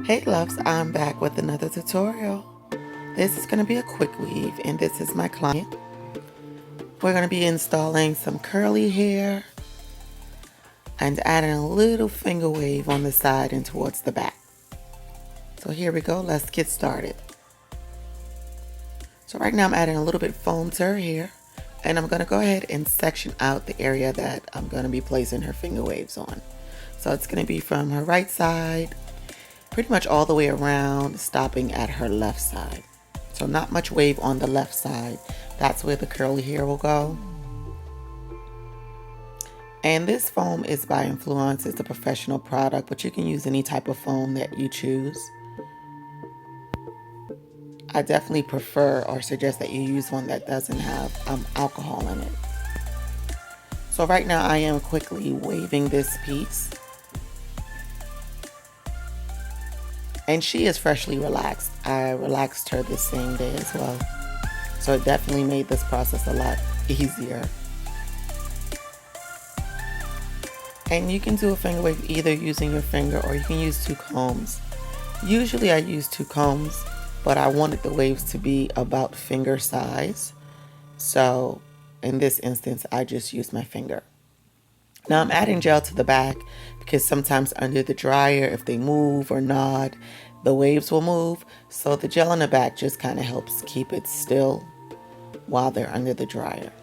Hey loves, I'm back with another tutorial. This is going to be a quick weave and this is my client. We're going to be installing some curly hair and adding a little finger wave on the side and towards the back. So here we go, let's get started. So right now I'm adding a little bit of foam to her hair and I'm going to go ahead and section out the area that I'm going to be placing her finger waves on. So it's going to be from her right side pretty much all the way around, stopping at her left side. So not much wave on the left side. That's where the curly hair will go. And this foam is by Influance. It's a professional product, but you can use any type of foam that you choose. I definitely prefer or suggest that you use one that doesn't have alcohol in it. So right now I am quickly waving this piece. And she is freshly relaxed. I relaxed her the same day as well. So it definitely made this process a lot easier. And you can do a finger wave either using your finger or you can use two combs. Usually I use two combs, but I wanted the waves to be about finger size. So in this instance, I just used my finger. Now I'm adding gel to the back because sometimes under the dryer, if they move or nod, the waves will move. So the gel on the back just kind of helps keep it still while they're under the dryer.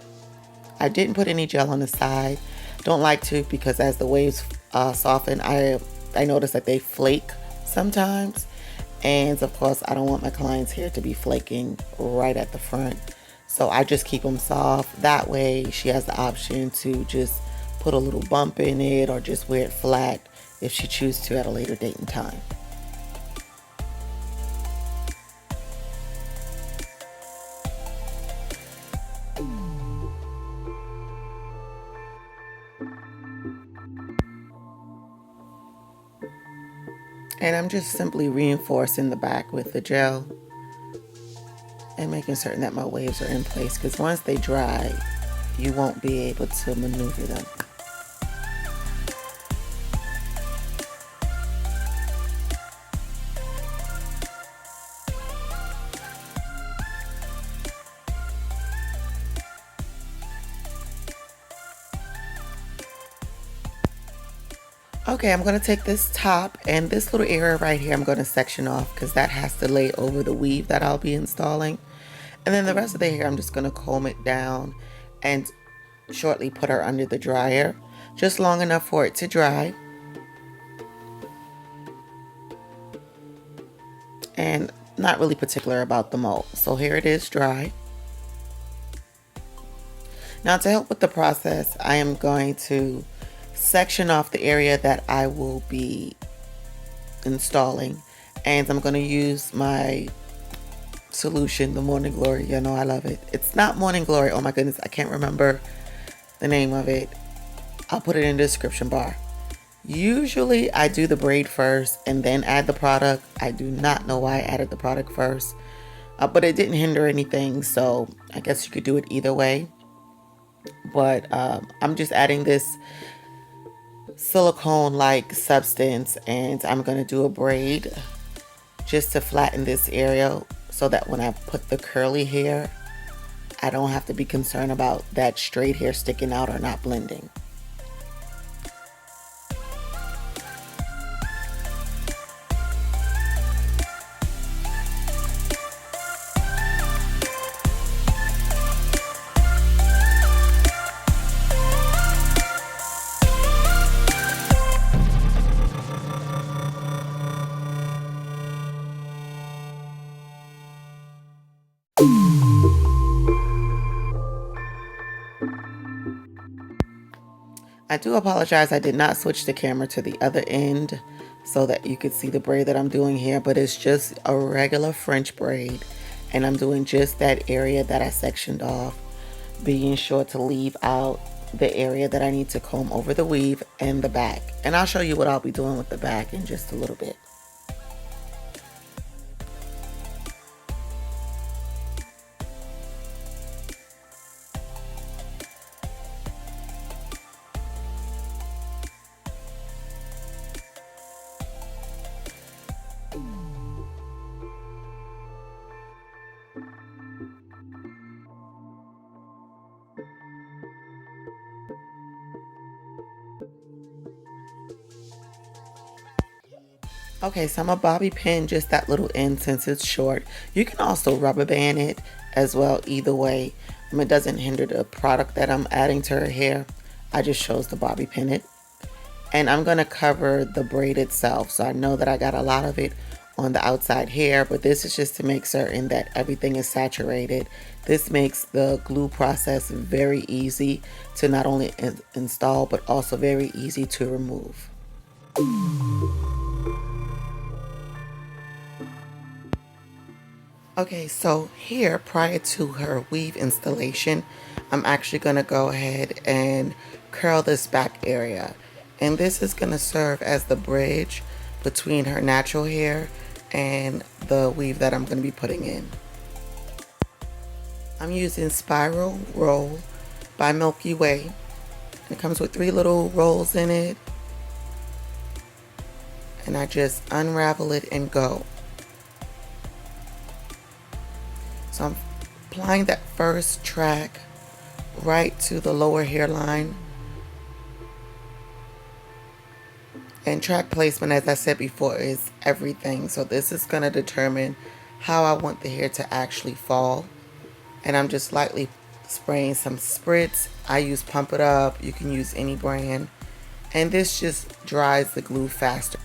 I didn't put any gel on the side. Don't like to because as the waves soften, I notice that they flake sometimes. And of course, I don't want my client's hair to be flaking right at the front. So I just keep them soft. That way she has the option to just put a little bump in it or just wear it flat if she chooses to at a later date and time. And I'm just simply reinforcing the back with the gel and making certain that my waves are in place because once they dry, you won't be able to maneuver them. Okay, I'm going to take this top and this little area right here, I'm going to section off because that has to lay over the weave that I'll be installing. And then the rest of the hair, I'm just going to comb it down and shortly put her under the dryer, just long enough for it to dry. And not really particular about the mold. So here it is dry. Now to help with the process, I am going to section off the area that I will be installing, and I'm going to use my solution, the Morning Glory. You know I love it. It's not Morning Glory, oh my goodness, I can't remember the name of it. I'll put it in the description bar. Usually I do the braid first and then add the product. I do not know why I added the product first, but it didn't hinder anything, so I guess you could do it either way. But I'm just adding this silicone-like substance and I'm going to do a braid just to flatten this area so that when I put the curly hair, I don't have to be concerned about that straight hair sticking out or not blending. I do apologize, I did not switch the camera to the other end so that you could see the braid that I'm doing here, but it's just a regular French braid and I'm doing just that area that I sectioned off, being sure to leave out the area that I need to comb over the weave and the back. And I'll show you what I'll be doing with the back in just a little bit. Okay, so I'm a bobby pin just that little end since it's short. You can also rubber band it as well, either way. It doesn't hinder the product that I'm adding to her hair. I just chose to bobby pin it. And I'm gonna cover the braid itself. So I know that I got a lot of it on the outside hair, but this is just to make certain that everything is saturated. This makes the glue process very easy to not only install, but also very easy to remove. Okay, so here, prior to her weave installation, I'm actually going to go ahead and curl this back area. And this is going to serve as the bridge between her natural hair and the weave that I'm going to be putting in. I'm using Spiral Roll by Milky Way. It comes with 3 little rolls in it. And I just unravel it and go. So I'm applying that first track right to the lower hairline. And track placement, as I said before, is everything. So this is going to determine how I want the hair to actually fall. And I'm just lightly spraying some spritz. I use Pump It Up. You can use any brand. And this just dries the glue faster.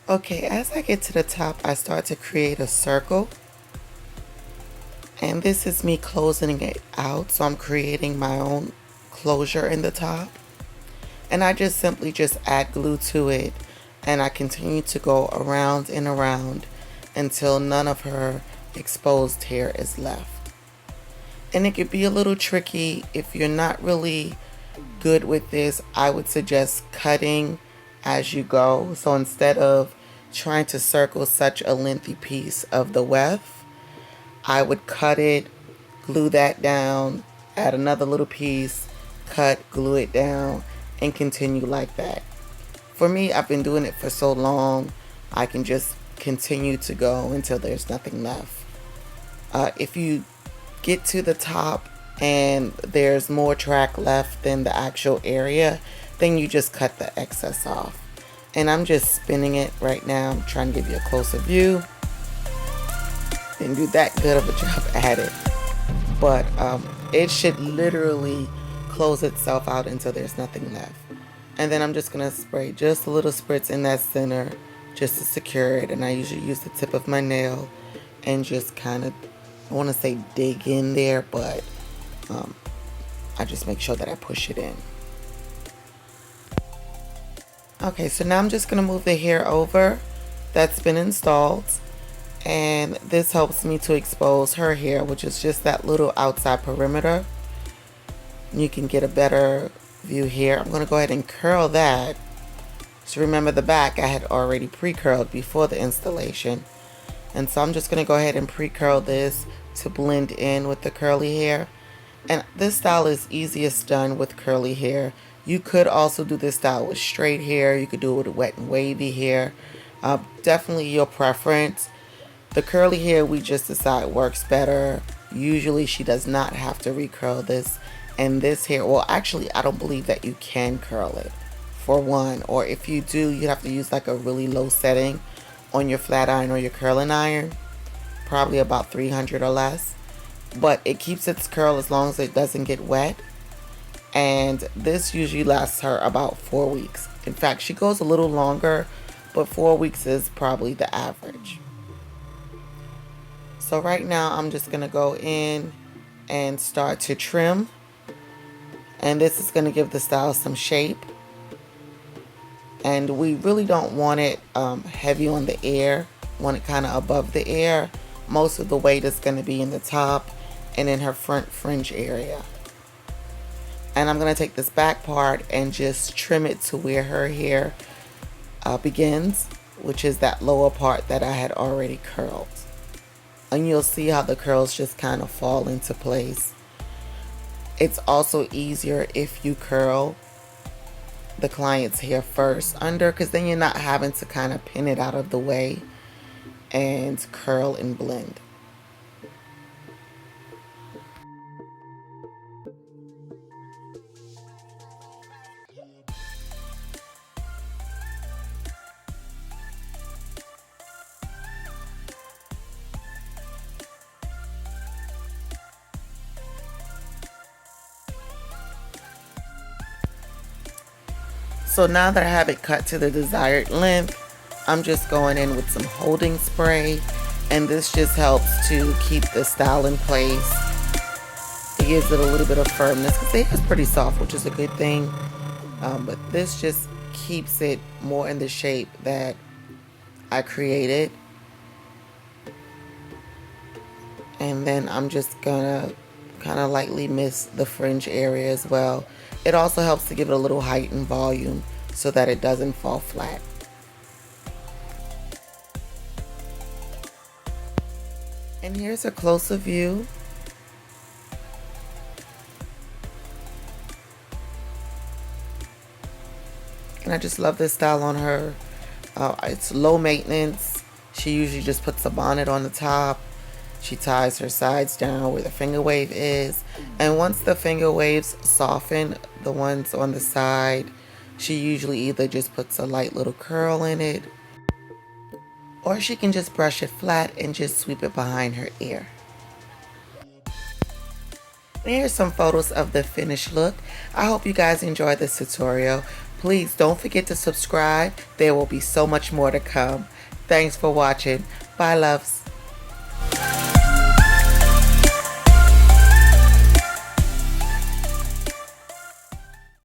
Okay, as I get to the top, I start to create a circle. And this is me closing it out. So I'm creating my own closure in the top. And I just simply just add glue to it. And I continue to go around and around until none of her exposed hair is left. And it could be a little tricky if you're not really good with this. I would suggest cutting as you go. So instead of trying to circle such a lengthy piece of the weft, I would cut it, glue that down, add another little piece, cut, glue it down, and continue like that. For me, I've been doing it for so long, I can just continue to go until there's nothing left. If you get to the top and there's more track left than the actual area, then you just cut the excess off. And I'm just spinning it right now. I'm trying to give you a closer view. Didn't do that good of a job at it. But it should literally close itself out until there's nothing left. And then I'm just going to spray just a little spritz in that center just to secure it. And I usually use the tip of my nail and just kind of, I want to say dig in there, but I just make sure that I push it in. Okay, so now I'm just going to move the hair over that's been installed. And this helps me to expose her hair, which is just that little outside perimeter. You can get a better view here. I'm going to go ahead and curl that. So remember, the back I had already pre-curled before the installation. And so I'm just going to go ahead and pre-curl this to blend in with the curly hair. And this style is easiest done with curly hair. You could also do this style with straight hair. You could do it with wet and wavy hair. Definitely your preference. The curly hair we just decide works better. Usually she does not have to recurl this. And this hair, well, actually I don't believe that you can curl it, for one. Or if you do, you have to use like a really low setting on your flat iron or your curling iron. Probably about 300 or less. But it keeps its curl as long as it doesn't get wet. And this usually lasts her about 4 weeks. In fact, she goes a little longer, but 4 weeks is probably the average. So right now I'm just going to go in and start to trim. And this is going to give the style some shape. And we really don't want it heavy on the ear. Want it kind of above the ear. Most of the weight is going to be in the top. and in her front fringe area. And I'm going to take this back part and just trim it to where her hair begins, which is that lower part that I had already curled. And you'll see how the curls just kind of fall into place. It's also easier if you curl the client's hair first under, because then you're not having to kind of pin it out of the way and curl and blend. So now that I have it cut to the desired length, I'm just going in with some holding spray, and this just helps to keep the style in place. It gives it a little bit of firmness because it is pretty soft, which is a good thing. But this just keeps it more in the shape that I created. And then I'm just gonna kind of lightly mist the fringe area as well. It also helps to give it a little height and volume so that it doesn't fall flat. And here's a closer view. And I just love this style on her. It's low maintenance. She usually just puts a bonnet on the top. She ties her sides down where the finger wave is. And once the finger waves soften, the ones on the side, she usually either just puts a light little curl in it, or she can just brush it flat and just sweep it behind her ear. And here's some photos of the finished look. I hope you guys enjoyed this tutorial. Please don't forget to subscribe. There will be so much more to come. Thanks for watching. Bye, loves.